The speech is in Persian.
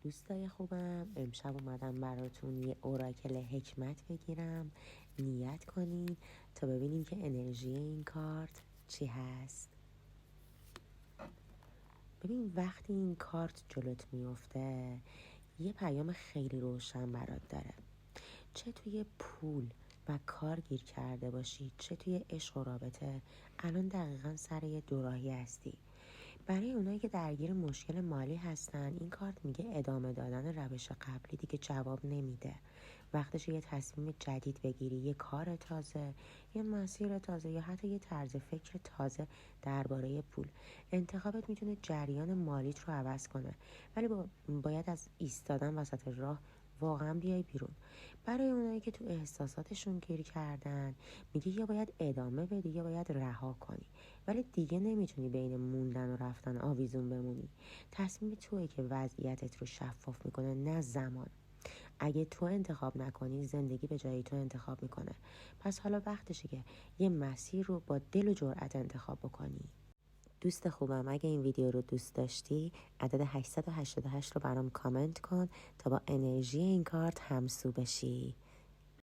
دوستای خوبم، امشب اومدم براتون یه اوراکل حکمت بگیرم. نیت کنین تا ببینیم که انرژی این کارت چی هست. ببین وقتی این کارت جلوت میفته یه پیام خیلی روشن برات داره. چه توی پول و کار گیر کرده باشی، چه توی عشق و رابطه، الان دقیقا سر یه دوراهی هستی. برای اونایی که درگیر مشکل مالی هستن این کارت میگه ادامه دادن روش قبلی دیگه جواب نمیده. وقتش یه تصمیم جدید بگیری، یه کار تازه، یه مسیر تازه یا حتی یه طرز فکر تازه درباره پول. انتخابت میتونه جریان مالیت رو عوض کنه، ولی باید از ایستادن وسط راه واقعا بیای بیرون. برای اونایی که تو احساساتشون گیر کردن میگه یا باید ادامه بدی یا باید رها کنی، ولی دیگه نمیتونی بین موندن و رفتن آویزون بمونی. تصمیم توئه که وضعیتت رو شفاف میکنه، نه زمان. اگه تو انتخاب نکنی زندگی به جای تو انتخاب میکنه. پس حالا وقتشه که یه مسیر رو با دل و جرأت انتخاب بکنی. دوست خوبم، اگه این ویدیو رو دوست داشتی عدد 888 رو برام کامنت کن تا با انرژی این کارت همسو بشی.